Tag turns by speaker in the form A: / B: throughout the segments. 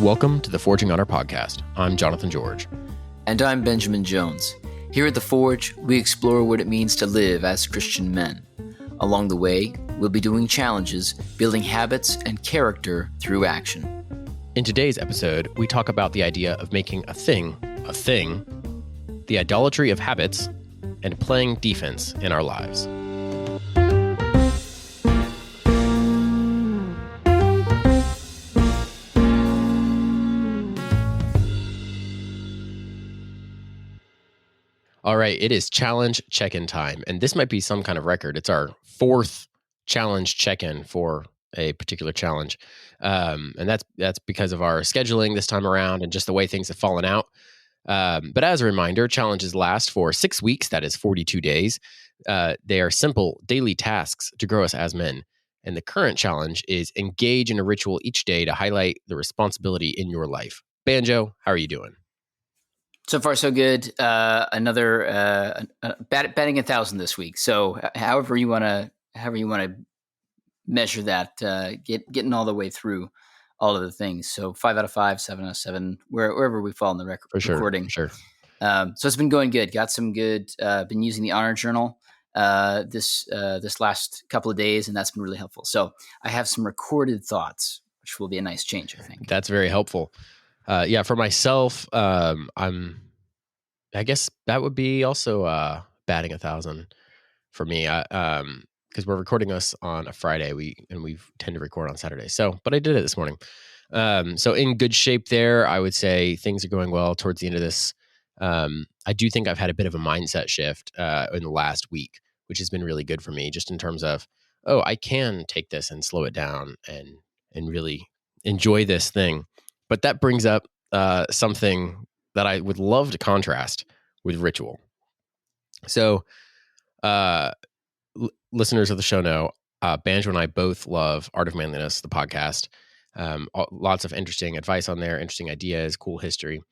A: Welcome to the Forging Honor podcast. I'm Jonathan George.
B: And I'm Benjamin Jones. Here at The Forge, we explore what it means to live as Christian men. Along the way, we'll be doing challenges, building habits and character through action.
A: In today's episode, we talk about the idea of making a thing, the idolatry of habits, and playing defense in our lives. All right, it is challenge check-in time, and this might be some kind of record. It's our fourth challenge check-in for a particular challenge, and that's because of our scheduling this time around and just the way things have fallen out. But as a reminder, challenges last for 6 weeks, that is 42 days. They are simple daily tasks to grow us as men, and the current challenge is engage in a ritual each day to highlight the responsibility in your life. Banjo, how are you doing?
B: So far, so good. Another batting 1,000 this week. So, however you want to measure that, getting all the way through all of the things. So 5 out of 5, 7 out of 7, wherever we fall in the recording.
A: For sure.
B: So it's been going good. Got some good. Been using the Honor Journal this last couple of days, and that's been really helpful. So I have some recorded thoughts, which will be a nice change, I think.
A: That's very helpful. For myself, I guess that would be also batting 1,000 for me. Because we're recording this on a Friday, we tend to record on Saturday. But I did it this morning. So in good shape there, I would say things are going well towards the end of this. I do think I've had a bit of a mindset shift in the last week, which has been really good for me, just in terms of, I can take this and slow it down and really enjoy this thing. But that brings up something that I would love to contrast with ritual. So, listeners of the show know, Banjo and I both love Art of Manliness, the podcast. Lots of interesting advice on there, interesting ideas, cool history.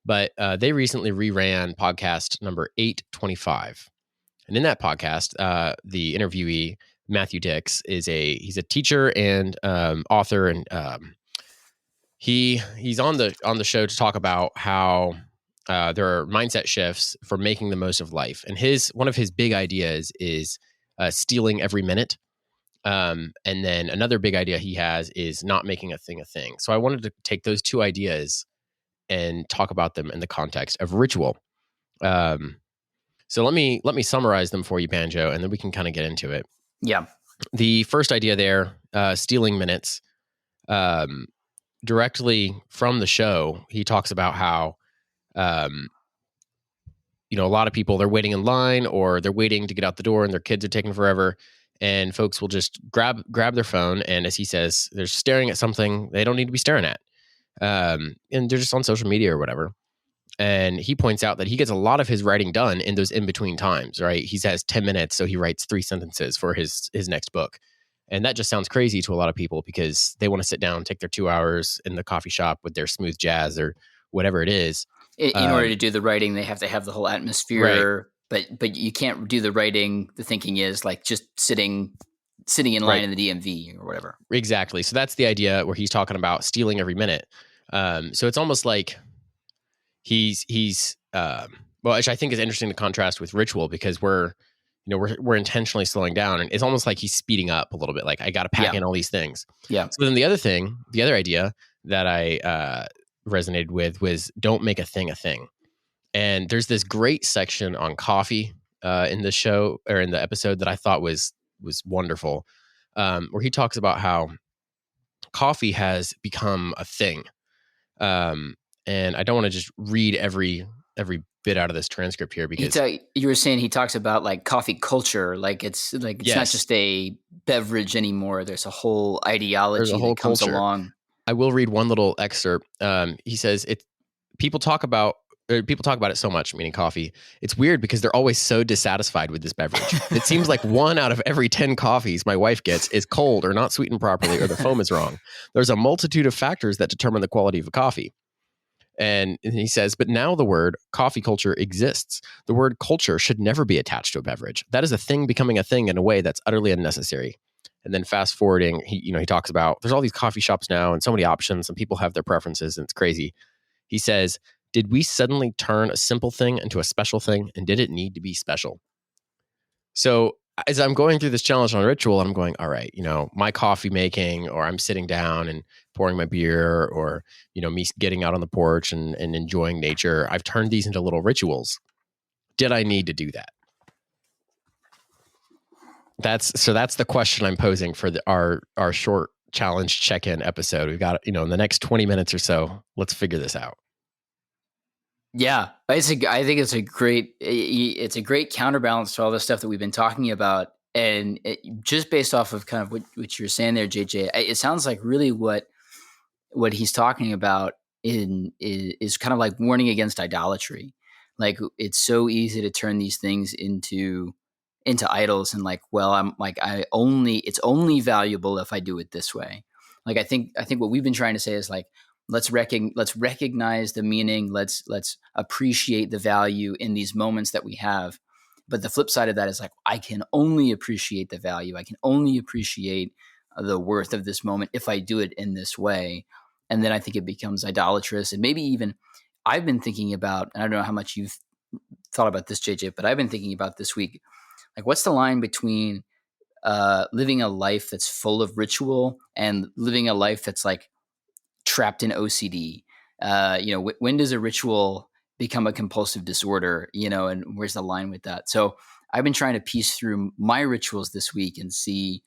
A: But they recently reran podcast number 825. And in that podcast, the interviewee, Matthew Dix, he's a teacher and author, and he's on the show to talk about how there are mindset shifts for making the most of life. And one of his big ideas is stealing every minute. And then another big idea he has is not making a thing a thing. So I wanted to take those two ideas and talk about them in the context of ritual. So let me summarize them for you, Banjo, and then we can kind of get into it.
B: Yeah. The
A: first idea there, stealing minutes, directly from the show, he talks about how, a lot of people, they're waiting in line or they're waiting to get out the door and their kids are taking forever. And folks will just grab their phone. And as he says, they're staring at something they don't need to be staring at. And they're just on social media or whatever. And he points out that he gets a lot of his writing done in those in-between times, right? He has 10 minutes, so he writes 3 sentences for his next book. And that just sounds crazy to a lot of people because they want to sit down, take their 2 hours in the coffee shop with their smooth jazz or whatever it is.
B: In order to do the writing, they have to have the whole atmosphere, right. But you can't do the writing. The thinking is like just sitting in line in the DMV or whatever.
A: Exactly. So that's the idea where he's talking about stealing every minute. So it's almost like he's which I think is interesting to contrast with ritual because we're intentionally slowing down, and it's almost like he's speeding up a little bit. Like I got to pack in all these things.
B: Yeah.
A: So then the other idea that I resonated with was don't make a thing a thing. And there's this great section on coffee in the show or in the episode that I thought was wonderful, where he talks about how coffee has become a thing. And I don't want to just read every bit out of this transcript here because
B: you were saying he talks about like coffee culture, like it's not just a beverage anymore. There's a whole ideology that comes along.
A: I will read one little excerpt. He says people talk about it so much, meaning coffee. It's weird because they're always so dissatisfied with this beverage. It seems like 1 out of every 10 coffees my wife gets is cold or not sweetened properly or the foam is wrong. There's a multitude of factors that determine the quality of a coffee. And he says, but now the word coffee culture exists. The word culture should never be attached to a beverage. That is a thing becoming a thing in a way that's utterly unnecessary. And then fast forwarding, he talks about there's all these coffee shops now and so many options and people have their preferences and it's crazy. He says, did we suddenly turn a simple thing into a special thing? And did it need to be special? So as I'm going through this challenge on ritual, I'm going, all right, my coffee making, or I'm sitting down and pouring my beer, or, me getting out on the porch and enjoying nature. I've turned these into little rituals. Did I need to do that? That's the question I'm posing for our short challenge check-in episode. We've got, in the next 20 minutes or so, let's figure this out.
B: Yeah, I think it's a great counterbalance to all the stuff that we've been talking about, and just based off of kind of what you're saying there, JJ, it sounds like really what he's talking about is kind of like warning against idolatry. Like it's so easy to turn these things into idols, and like, well, I'm like it's only valuable if I do it this way. Like I think what we've been trying to say is like, let's recognize the meaning. Let's appreciate the value in these moments that we have. But the flip side of that is like, I can only appreciate the value. I can only appreciate the worth of this moment if I do it in this way. And then I think it becomes idolatrous. And maybe even I've been thinking about, and I don't know how much you've thought about this, JJ, but I've been thinking about this week, like what's the line between living a life that's full of ritual and living a life that's like trapped in OCD? When does a ritual become a compulsive disorder, and where's the line with that? So I've been trying to piece through my rituals this week and see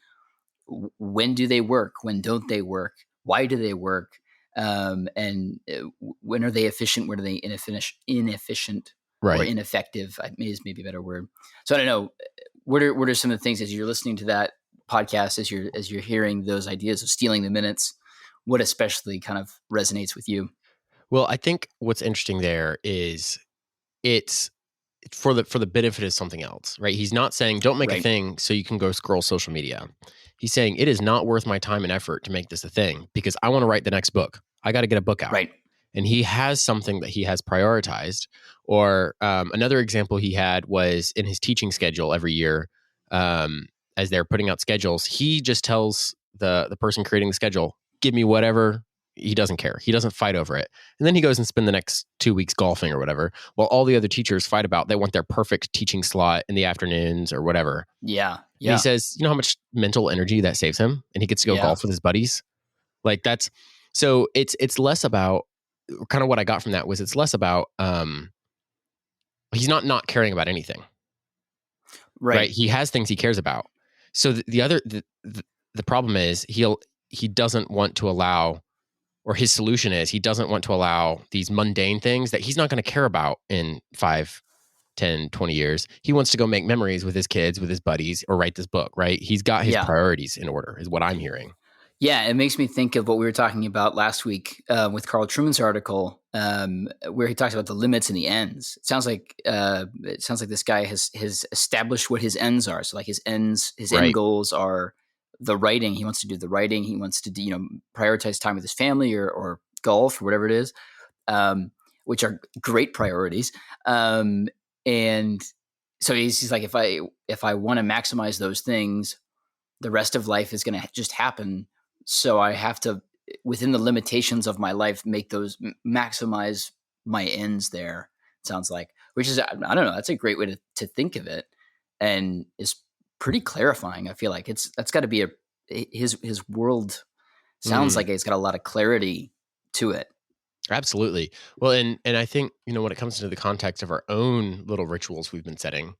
B: when do they work? When don't they work? Why do they work? And when are they efficient? When are they inefficient or
A: Right.
B: ineffective? Is maybe a better word. So I don't know. What are some of the things as you're listening to that podcast, as you're hearing those ideas of stealing the minutes? What especially kind of resonates with you?
A: Well, I think what's interesting there is it's for the benefit of something else, right? He's not saying don't make a
B: Right.
A: thing so you can go scroll social media. He's saying it is not worth my time and effort to make this a thing because I want to write the next book. I got to get a book out.
B: Right.
A: And he has something that he has prioritized. Or another example he had was in his teaching schedule every year, as they're putting out schedules, he just tells the person creating the schedule, give me whatever. He doesn't care. He doesn't fight over it. And then he goes and spend the next 2 weeks golfing or whatever, while all the other teachers fight about they want their perfect teaching slot in the afternoons or whatever.
B: Yeah.
A: And
B: Yeah.
A: he says, you know how much mental energy that saves him? And he gets to go golf with his buddies. Like that's so it's less about kind of what I got from that was it's less about he's not caring about anything. Right. He has things he cares about. So the problem is he doesn't want to allow, or his solution is he doesn't want to allow these mundane things that he's not going to care about in 5, 10, 20 years. He wants to go make memories with his kids, with his buddies, or write this book, right? He's got his priorities in order, is what I'm hearing. Yeah,
B: it makes me think of what we were talking about last week with Carl Truman's article, where he talks about the limits and the ends. It sounds like this guy has established what his ends are. So like his end goals are the writing. He wants to do the writing. He wants to prioritize time with his family or golf or whatever it is, which are great priorities. And so he's like, if I want to maximize those things, the rest of life is going to just happen. So I have to, within the limitations of my life, make those maximize my ends there. It sounds like, which is, I don't know. That's a great way to think of it, and is pretty clarifying. I feel like that's got to be his world sounds like it's got a lot of clarity to it.
A: Absolutely. Well, and I think, when it comes to the context of our own little rituals we've been setting,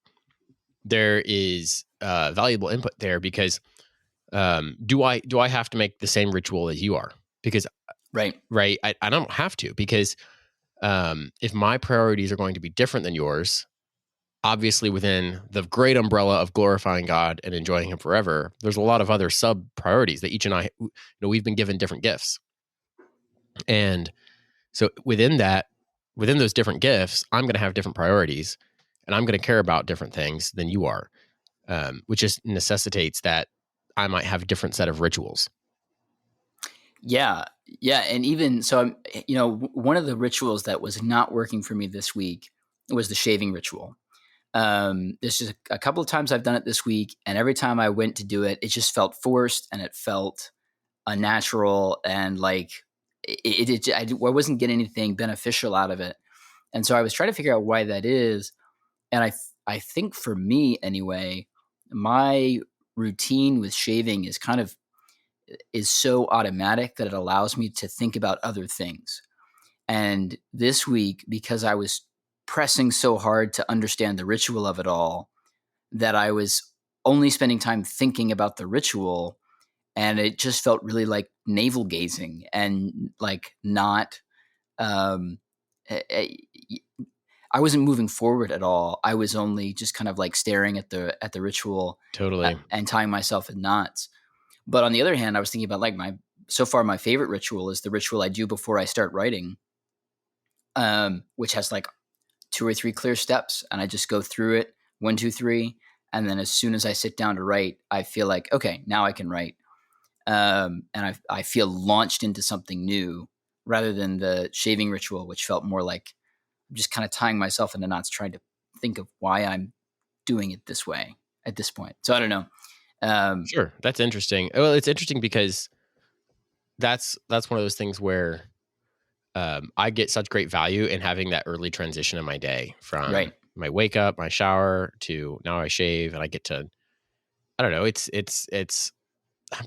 A: there is valuable input there because do I have to make the same ritual as you are? Because right, I don't have to, because if my priorities are going to be different than yours, obviously within the great umbrella of glorifying God and enjoying Him forever, there's a lot of other sub priorities that each and I, we've been given different gifts, and so within those different gifts, I'm going to have different priorities, and I'm going to care about different things than you are, which just necessitates that I might have a different set of rituals.
B: Yeah. And even so, one of the rituals that was not working for me this week was the shaving ritual. There's just a couple of times I've done it this week, and every time I went to do it, it just felt forced and it felt unnatural, and like I wasn't getting anything beneficial out of it. And so I was trying to figure out why that is. And I think for me anyway, my routine with shaving is so automatic that it allows me to think about other things. And this week, because I was pressing so hard to understand the ritual of it all, that I was only spending time thinking about the ritual, and it just felt really like navel gazing and like not um I wasn't moving forward at all. I was only just kind of like staring at the ritual,
A: Totally.
B: and tying myself in knots. But on the other hand, I was thinking about like my favorite ritual is the ritual I do before I start writing, which has like 2 or 3 clear steps, and I just go through it 1, 2, 3, and then as soon as I sit down to write, I feel like okay, now I can write, and I feel launched into something new rather than the shaving ritual, which felt more like I'm just kind of tying myself into knots, trying to think of why I'm doing it this way at this point. So I don't know.
A: Sure, that's interesting. Well, it's interesting because that's one of those things where I get such great value in having that early transition in my day from
B: Right.
A: my wake up, my shower to now I shave, and I get to. I don't know. It's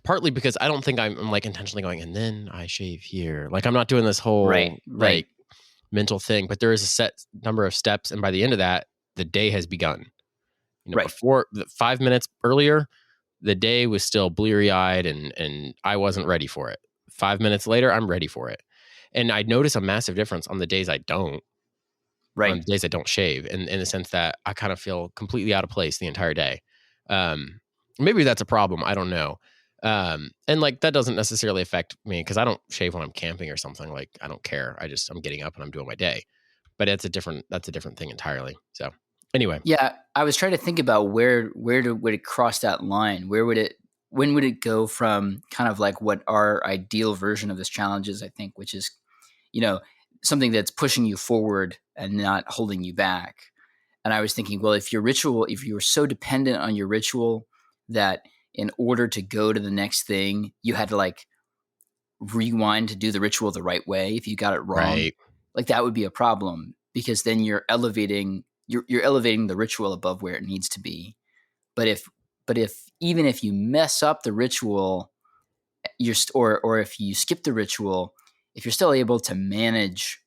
A: partly because I don't think I'm like intentionally going and then I shave here. Like I'm not doing this whole
B: Right.
A: like mental thing, but there is a set number of steps, and by the end of that, the day has begun.
B: Right.
A: Before 5 minutes earlier, the day was still bleary eyed and I wasn't ready for it. 5 minutes later, I'm ready for it. And I notice a massive difference on the days I don't, on
B: Right.
A: the days I don't shave, in the sense that I kind of feel completely out of place the entire day. Maybe that's a problem. I don't know. And like that doesn't necessarily affect me because I don't shave when I'm camping or something. Like I don't care. I'm getting up and I'm doing my day. But that's a different thing entirely. So anyway,
B: Yeah, I was trying to think about would it cross that line? When would it go from kind of like what our ideal version of this challenge is, I think, which is, you know, something that's pushing you forward and not holding you back. And I was thinking, well, if you were so dependent on your ritual that in order to go to the next thing, you had to like rewind to do the ritual the right way. If you got it wrong,
A: right.
B: like that would be a problem because then you're elevating the ritual above where it needs to be. But if even if you mess up the ritual, or if you skip the ritual, if you're still able to manage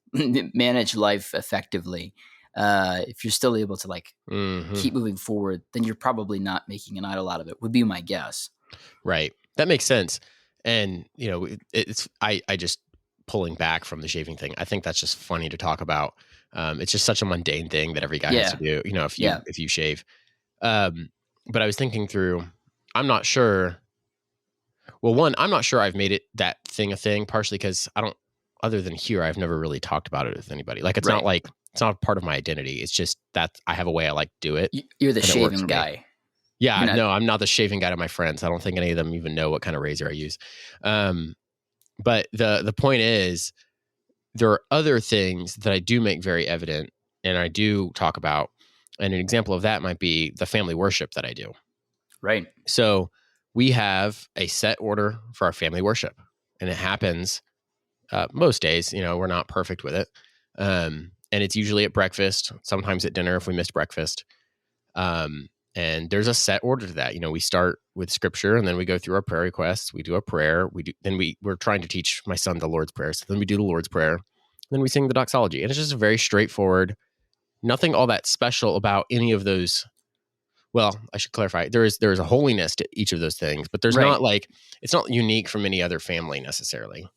B: life effectively, if you're still able to like
A: Mm-hmm.
B: keep moving forward, then you're probably not making an idol out of it. Would be my guess.
A: Right. That makes sense. And it's I just pulling back from the shaving thing. I think that's just funny to talk about. It's just such a mundane thing that every guy has to
B: Yeah,
A: do.
B: yeah,
A: If you shave. But I was thinking through. I'm not sure. Well, one, I'm not sure I've made it that thing a thing. Partially because I don't. Other than here, I've never really talked about it with anybody. Like
B: right.
A: it's not part of my identity. It's just that I have a way I like to do it,
B: You're the
A: and it works
B: shaving
A: for me.
B: guy.
A: Yeah,
B: You're not
A: no, I'm not the shaving guy to my friends. I don't think any of them even know what kind of razor I use. But the point is, there are other things that I do make very evident and I do talk about. And an example of that might be the family worship that I do.
B: right.
A: So we have a set order for our family worship, and it happens most days. We're not perfect with it. And it's usually at breakfast, sometimes at dinner if we missed breakfast. And there's a set order to that. We start with scripture and then we go through our prayer requests. We do a prayer. We're trying to teach my son the Lord's Prayer. So then we do the Lord's Prayer. Then we sing the doxology. And it's just very straightforward. Nothing all that special about any of those. Well, I should clarify. There is a holiness to each of those things, but there's
B: Right.
A: not like it's not unique from any other family necessarily.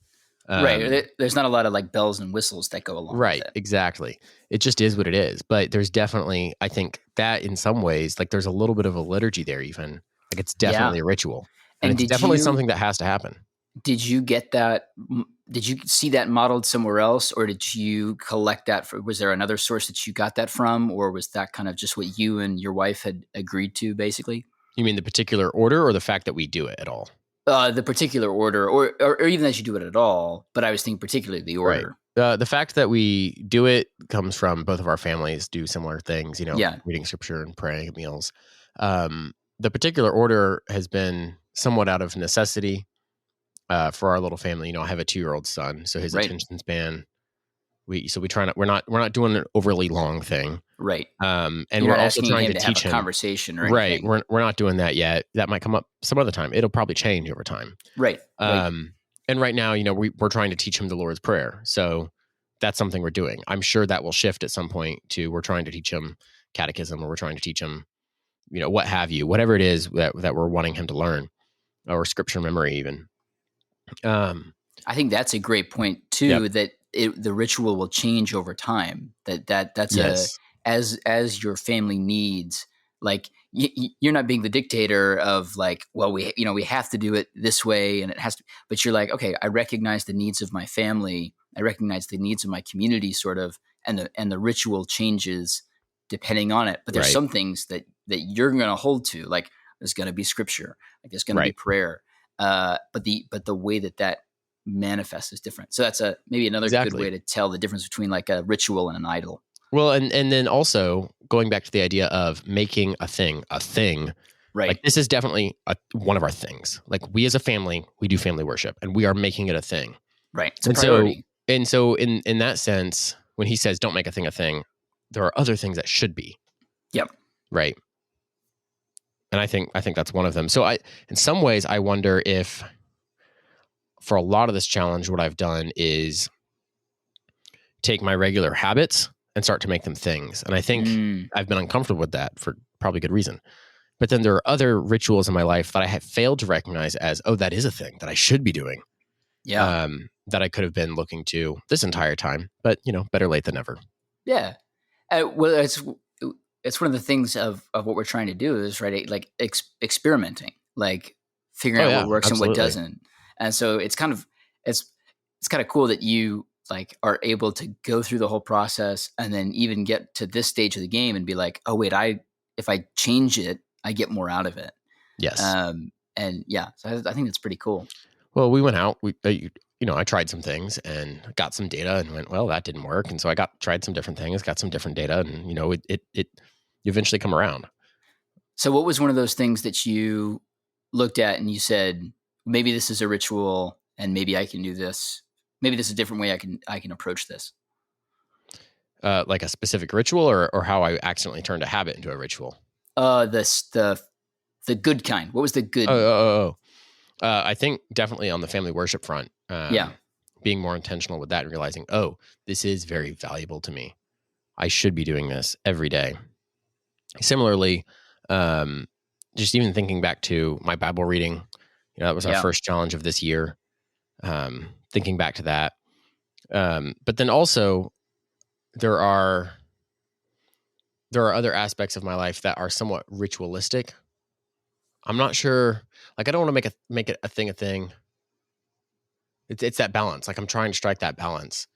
B: Right. There's not a lot of like bells and whistles that go along with
A: Right,
B: it.
A: exactly. It just is what it is. But there's definitely, I think that in some ways, like there's a little bit of a liturgy there, even. Like it's
B: Yeah.
A: definitely a ritual. And
B: And
A: it's definitely something that has to happen.
B: did you get that? Did you see that modeled somewhere else, or did you collect that? Was there another source that you got that from, or was that kind of just what you and your wife had agreed to, basically?
A: You mean the particular order or the fact that we do it at all?
B: The particular order, or even that you do it at all. But I was thinking particularly the
A: Right.
B: order.
A: The fact that we do it comes from both of our families do similar things,
B: Yeah.
A: reading scripture and praying at meals. The particular order has been somewhat out of necessity for our little family. I have a 2-year-old son, so his
B: Right.
A: attention span, we try not, we're not doing an overly long thing.
B: Right.
A: And
B: You're
A: we're
B: not
A: also
B: asking
A: trying
B: him
A: to
B: to have a
A: teach him.
B: conversation or
A: Right.
B: anything.
A: We're not doing that yet. That might come up some other time. It'll probably change over time.
B: Right. Right.
A: And right now, we're trying to teach him the Lord's Prayer. So that's something we're doing. I'm sure that will shift at some point to we're trying to teach him catechism, or we're trying to teach him, what have you, whatever it is that we're wanting him to learn, or scripture memory even.
B: I think that's a great point
A: Yep.
B: too, that the ritual will change over time. That's
A: Yes.
B: as your family needs, like you're not being the dictator of like, well, we have to do it this way and it has to, but you're like, okay, I recognize the needs of my family. I recognize the needs of my community sort of, and the ritual changes depending on it. But there's
A: Right.
B: some things that you're going to hold to, like there's going to be scripture, like there's going to be
A: Right.
B: prayer. But the way that manifests is different. So that's maybe another good
A: Exactly.
B: way to tell the difference between like a ritual and an idol.
A: Well, and then also going back to the idea of making a thing.
B: Right.
A: Like, this is definitely one of our things. Like, we as a family, we do family worship, and we are making it a thing.
B: Right. It's a
A: And so,
B: priority.
A: in that sense, when he says don't make a thing, there are other things that should be.
B: Yep.
A: Right. And I think that's one of them. So in some ways, I wonder if for a lot of this challenge, what I've done is take my regular habits and start to make them things. And I think I've been uncomfortable with that for probably good reason. But then there are other rituals in my life that I have failed to recognize as, oh, that is a thing that I should be doing.
B: Yeah.
A: That I could have been looking to this entire time. But, better late than never.
B: Yeah. Well, it's one of the things of what we're trying to do is right, like experimenting, like figuring
A: Oh,
B: out
A: yeah,
B: what works and what
A: absolutely.
B: doesn't. And so it's kind of cool that you like are able to go through the whole process and then even get to this stage of the game and be like, oh wait, if I change it, I get more out of it.
A: Yes.
B: And yeah, so I think that's pretty cool.
A: Well, we went out. I tried some things and got some data and went, well, that didn't work. And so I tried some different things, got some different data, and it you eventually come around.
B: So what was one of those things that you looked at and you said, maybe this is a ritual and maybe I can do this. Maybe this is a different way I can approach this.
A: Like a specific ritual, or how I accidentally turned a habit into a ritual.
B: The good kind. What was the good?
A: I think definitely on the family worship front.
B: Yeah.
A: Being more intentional with that and realizing, oh, this is very valuable to me. I should be doing this every day. Similarly, just even thinking back to my Bible reading, that was our first challenge of this year. Thinking back to that. But then also there are other aspects of my life that are somewhat ritualistic. I'm not sure. Like, I don't want to make it a thing. It's that balance. Like, I'm trying to strike that balance.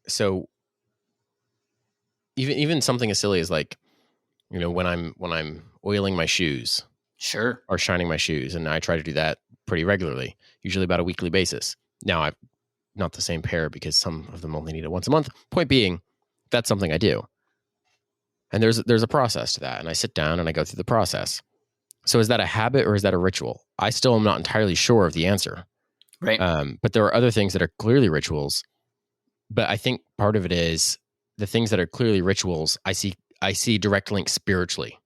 A: So even something as silly as like, when I'm oiling my shoes,
B: Sure,
A: or shining my shoes, and I try to do that pretty regularly, usually about a weekly basis. Now, I've not the same pair because some of them only need it once a month. Point being, that's something I do, and there's a process to that, and I sit down and I go through the process. So is that a habit or is that a ritual? I still am not entirely sure of the answer.
B: right.
A: But there are other things that are clearly rituals. But I think part of it is the things that are clearly rituals, I see direct links spiritually.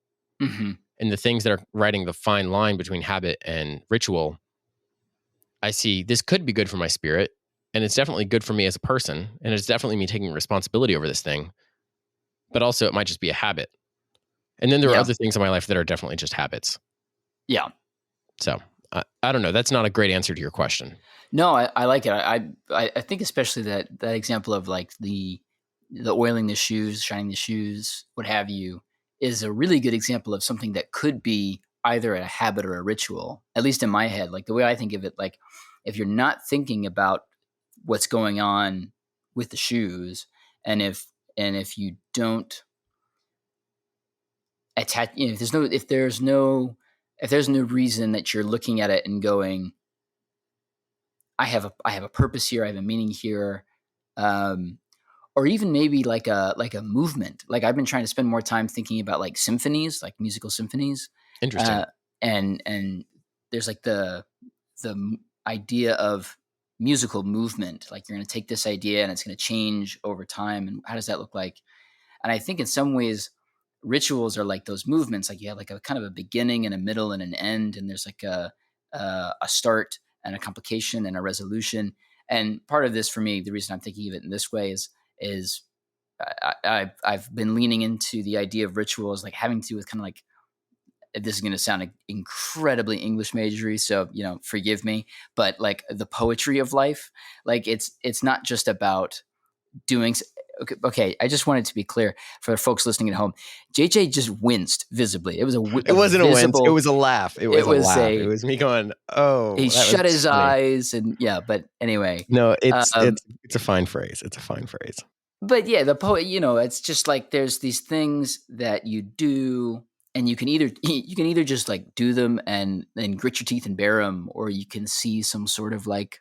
B: Mm-hmm.
A: And the things that are writing the fine line between habit and ritual, I see this could be good for my spirit, and it's definitely good for me as a person, and it's definitely me taking responsibility over this thing. But also it might just be a habit. And then there are other things in my life that are definitely just habits.
B: Yeah.
A: So I don't know. That's not a great answer to your question.
B: No, I like it. I think especially that example of like the oiling the shoes, shining the shoes, what have you, is a really good example of something that could be either a habit or a ritual. At least in my head, like the way I think of it, like if you're not thinking about what's going on with the shoes, and if you don't attach, if there's no reason that you're looking at it and going, I have a purpose here. I have a meaning here. Um, or even maybe like a movement. Like I've been trying to spend more time thinking about like symphonies, like musical symphonies,
A: Interesting.
B: uh, and there's like the idea of musical movement. Like you're going to take this idea and it's going to change over time. And how does that look like? And I think in some ways, rituals are like those movements. Like you have like a kind of a beginning and a middle and an end, and there's like a start and a complication and a resolution. And part of this for me, the reason I'm thinking of it in this way is I've been leaning into the idea of rituals like having to do with kind of like, this is going to sound incredibly English majory, so forgive me, but like the poetry of life. Like it's not just about doing. Okay, I just wanted to be clear for folks listening at home. JJ just winced visibly. It was
A: It wasn't a wince. It
B: visible.
A: was a laugh. It
B: It
A: was a
B: was
A: laugh. It
B: a.
A: was me going,
B: He
A: "Oh, that was
B: shut his
A: funny."
B: eyes and yeah, but anyway.
A: No, it's
B: Um,
A: it's a fine phrase. It's a fine phrase.
B: but yeah, the poet, it's just like there's these things that you do, and you can either just like do them and grit your teeth and bear them, or you can see some sort of like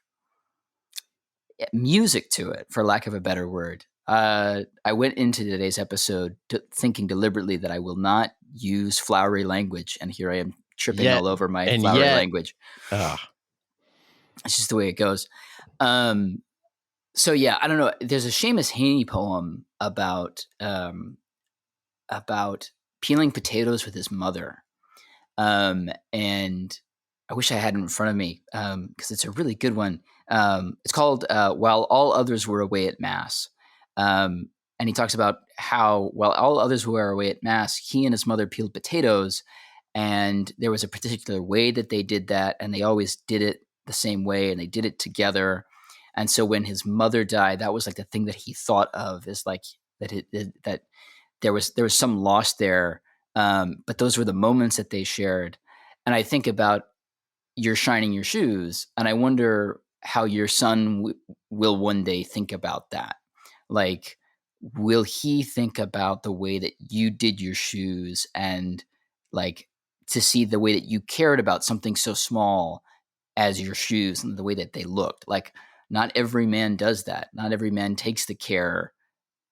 B: music to it, for lack of a better word. I went into today's episode thinking deliberately that I will not use flowery language, and here I am tripping
A: Yet
B: all over my
A: and
B: flowery
A: yet,
B: language.
A: uh,
B: It's just the way it goes. Um, so yeah, I don't know. There's a Seamus Heaney poem about peeling potatoes with his mother. And I wish I had it in front of me because it's a really good one. It's called While All Others Were Away at Mass. And he talks about how, while all others were away at Mass, he and his mother peeled potatoes. And there was a particular way that they did that. And they always did it the same way, and they did it together. And so when his mother died, that was like the thing that he thought of, is like that there was some loss there, but those were the moments that they shared. And I think about you're shining your shoes, and I wonder how your son will one day think about that. Like, will he think about the way that you did your shoes, and like to see the way that you cared about something so small as your shoes and the way that they looked? Like, not every man does that. Not every man takes the care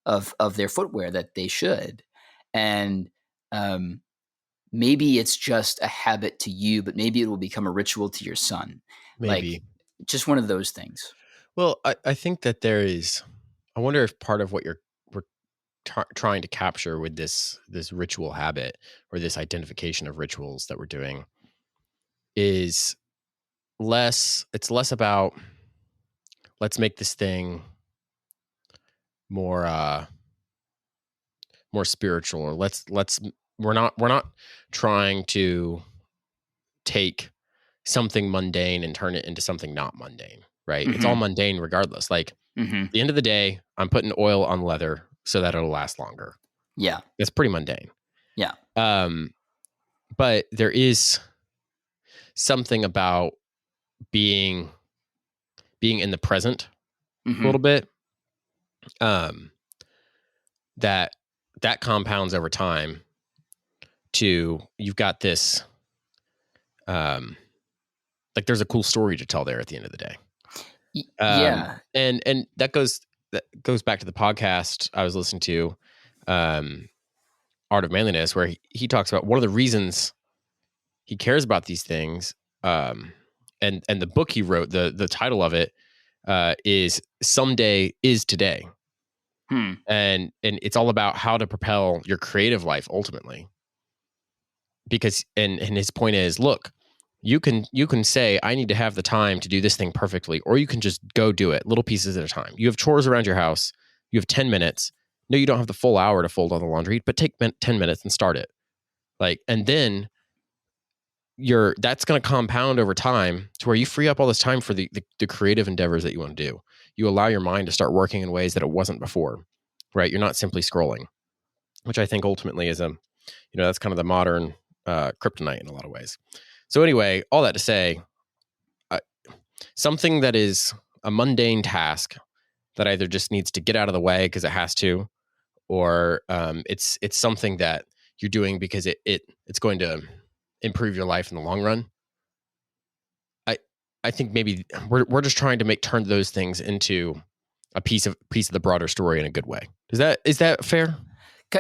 B: of their footwear that they should. And um, maybe it's just a habit to you, but maybe it will become a ritual to your son. Like,
A: maybe.
B: just one of those things.
A: Well, I think that there is. I wonder if part of what we're trying to capture with this ritual habit, or this identification of rituals that we're doing, is less. It's less about, let's make this thing more more spiritual, or let's we're not trying to take something mundane and turn it into something not mundane, right? It's all
B: Hmm.
A: mundane regardless. Like,
B: Hmm.
A: at the end of the day, I'm putting oil on leather so that it'll last longer.
B: Yeah.
A: That's pretty mundane.
B: Yeah.
A: Um, but there is something about being in the present a
B: Hmm.
A: little bit, um, that compounds over time to, you've got this, um, like, there's a cool story to tell there at the end of the day.
B: Yeah.
A: And that goes back to the podcast I was listening to, Art of Manliness, where he talks about one of the reasons he cares about these things. And the book he wrote, the title of it is "Someday is Today,"
B: Hmm.
A: and it's all about how to propel your creative life ultimately. Because and his point is, look, you can say, I need to have the time to do this thing perfectly, or you can just go do it little pieces at a time. You have chores around your house, you have 10 minutes. No, you don't have the full hour to fold all the laundry, but take 10 minutes and start it. Like, and then that's going to compound over time to where you free up all this time for the creative endeavors that you want to do. You allow your mind to start working in ways that it wasn't before, right? You're not simply scrolling, which I think ultimately is that's kind of the modern kryptonite in a lot of ways. So anyway, all that to say, something that is a mundane task that either just needs to get out of the way because it has to, or it's something that you're doing because it's going to improve your life in the long run. I think maybe we're just trying to turn those things into a piece of the broader story in a good way. Is that fair?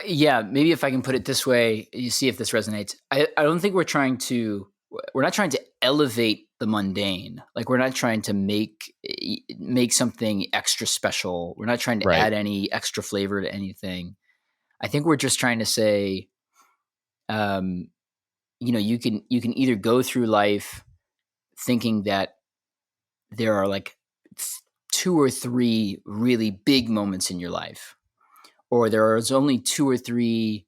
B: Yeah, maybe if I can put it this way, you see if this resonates. I don't think we're not trying to elevate the mundane. Like we're not trying to make something extra special. We're not trying to
A: Right.
B: add any extra flavor to anything. I think we're just trying to say, you can either go through life thinking that there are like two or three really big moments in your life, or there is only two or three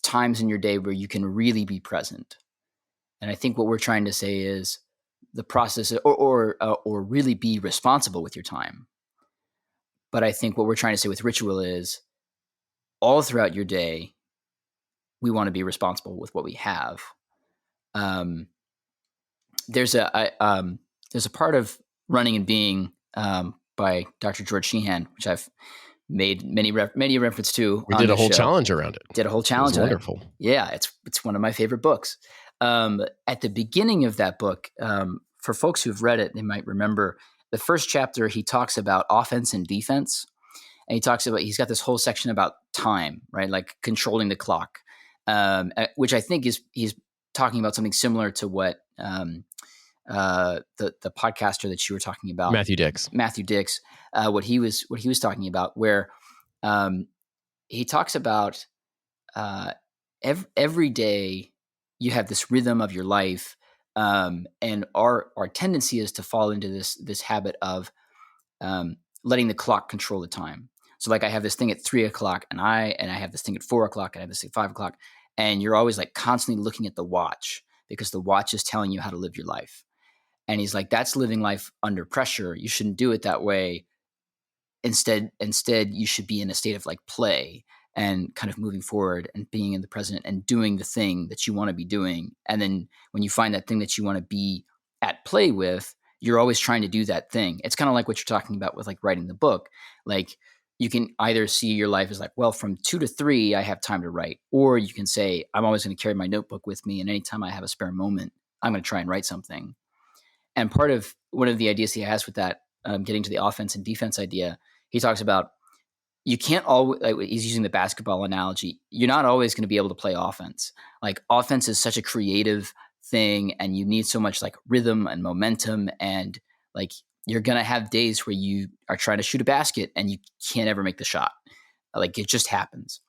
B: times in your day where you can really be present. And I think what we're trying to say is the process, or really be responsible with your time. But I think what we're trying to say with ritual is all throughout your day, we want to be responsible with what we have. Um, there's a part of Running and Being by Dr. George Sheehan, which I've made many reference to.
A: We
B: on
A: did a
B: this
A: whole
B: show.
A: challenge around it.
B: Did a whole
A: It was
B: challenge on it.
A: wonderful.
B: Yeah, it's one of my favorite books. At the beginning of that book, for folks who've read it, they might remember the first chapter. He talks about offense and defense, and he's got this whole section about time, right? Like controlling the clock, which I think he's talking about something similar to what the podcaster that you were talking about,
A: Matthew Dix,
B: what he was talking about, where he talks about every day you have this rhythm of your life, and our tendency is to fall into this habit of letting the clock control the time. So like I have this thing at 3:00, and I have this thing at 4:00, and I have this at 5:00, and you're always like constantly looking at the watch because the watch is telling you how to live your life. And he's like, that's living life under pressure. You shouldn't do it that way. Instead, you should be in a state of like play and kind of moving forward and being in the present and doing the thing that you want to be doing. And then when you find that thing that you want to be at play with, you're always trying to do that thing. It's kind of like what you're talking about with like writing the book. Like you can either see your life as like, well, from 2 to 3, I have time to write. Or you can say, I'm always going to carry my notebook with me. And anytime I have a spare moment, I'm going to try and write something. And part of one of the ideas he has with that, getting to the offense and defense idea, he talks about you can't always, like, he's using the basketball analogy. You're not always going to be able to play offense. Like offense is such a creative thing, and you need so much like rhythm and momentum, and like you're going to have days where you are trying to shoot a basket and you can't ever make the shot. Like it just happens.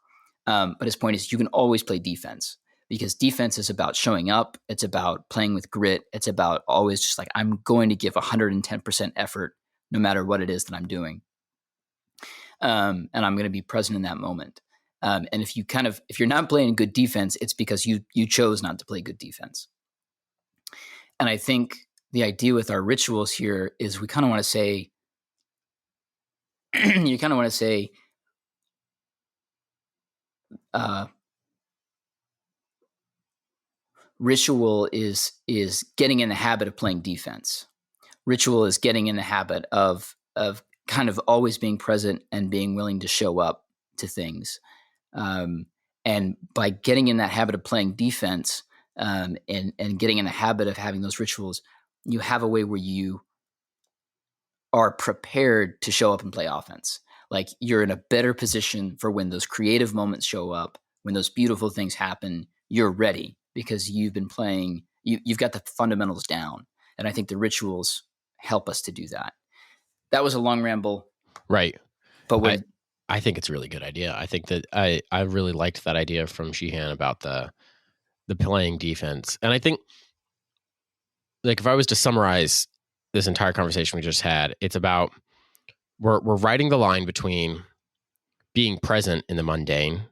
B: But his point is you can always play defense, because defense is about showing up. It's about playing with grit. It's about always just like, I'm going to give 110% effort no matter what it is that I'm doing. And I'm going to be present in that moment. And if you're not playing good defense, it's because you chose not to play good defense. And I think the idea with our rituals here is we kind of want to say, ritual is getting in the habit of playing defense. Ritual is getting in the habit of kind of always being present and being willing to show up to things. And by getting in that habit of playing defense, and getting in the habit of having those rituals, you have a way where you are prepared to show up and play offense. Like you're in a better position for when those creative moments show up, when those beautiful things happen, you're ready because you've been playing, you've got the fundamentals down. And I think the rituals help us to do that. That was a long ramble.
A: Right.
B: But
A: I think it's a really good idea. I think that I really liked that idea from Sheehan about the playing defense. And I think, like, if I was to summarize this entire conversation we just had, it's about we're writing the line between being present in the mundane,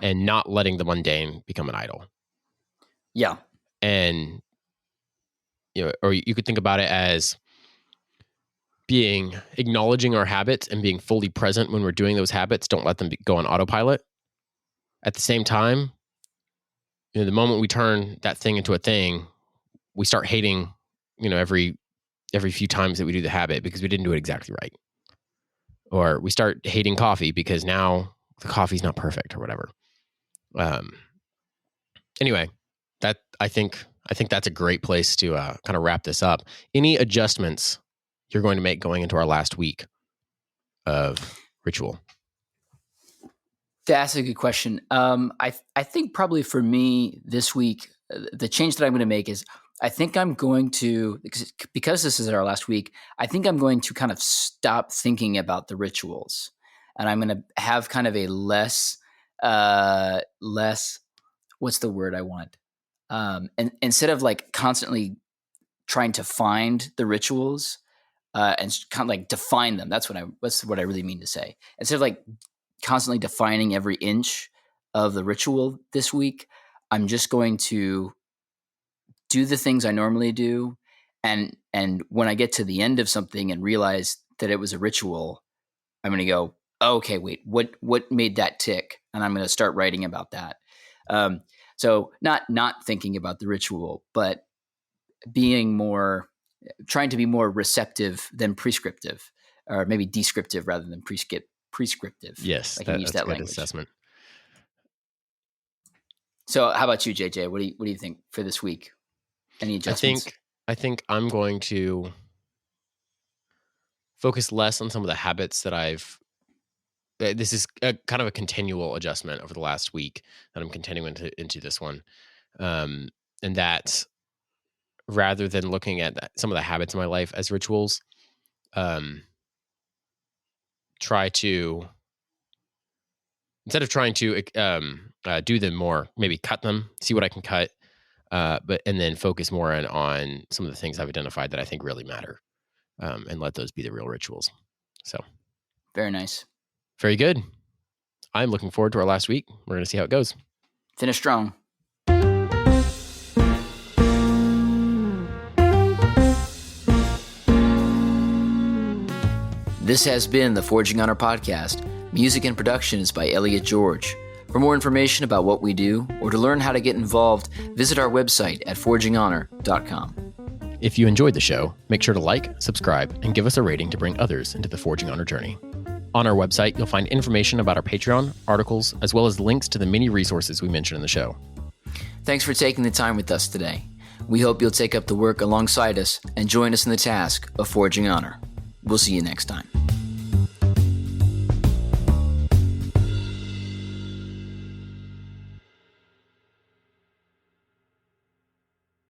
A: and not letting the mundane become an idol.
B: Yeah.
A: And or you could think about it as acknowledging our habits and being fully present when we're doing those habits. Don't let them go on autopilot. At the same time, the moment we turn that thing into a thing, we start hating, every few times that we do the habit because we didn't do it exactly right. Or we start hating coffee because now the coffee's not perfect or whatever. Anyway, that I think I think that's a great place to kind of wrap this up. Any adjustments you're going to make going into our last week of ritual?
B: That's a good question. I think probably for me this week, the change that I'm going to make is I think I'm going to, because this is our last week, I think I'm going to kind of stop thinking about the rituals, and I'm going to have kind of a less, what's the word I want? And instead of like constantly trying to find the rituals and kind of like define them. That's what I really mean to say. Instead of like constantly defining every inch of the ritual this week, I'm just going to do the things I normally do. And when I get to the end of something and realize that it was a ritual, I'm going to go, oh, okay, wait, what made that tick? And I'm going to start writing about that. So not thinking about the ritual, but trying to be more receptive than prescriptive, or maybe descriptive rather than prescriptive.
A: Yes,
B: I can use
A: that's
B: that
A: a good
B: language.
A: assessment.
B: So how about you, JJ? What do you think for this week? Any adjustments?
A: I think I'm going to focus less on some of the habits that this is kind of a continual adjustment over the last week that I'm continuing into this one. And that rather than looking at some of the habits in my life as rituals, instead of trying to do them more, maybe cut them, see what I can cut, and then focus more on some of the things I've identified that I think really matter, and let those be the real rituals. So,
B: very nice.
A: Very good. I'm looking forward to our last week. We're going to see how it goes.
B: Finish strong. This has been the Forging Honor podcast. Music and production is by Elliot George. For more information about what we do or to learn how to get involved, visit our website at forginghonor.com.
A: If you enjoyed the show, make sure to like, subscribe, and give us a rating to bring others into the Forging Honor journey. On our website, you'll find information about our Patreon, articles, as well as links to the many resources we mentioned in the show.
B: Thanks for taking the time with us today. We hope you'll take up the work alongside us and join us in the task of Forging Honor. We'll see you next time.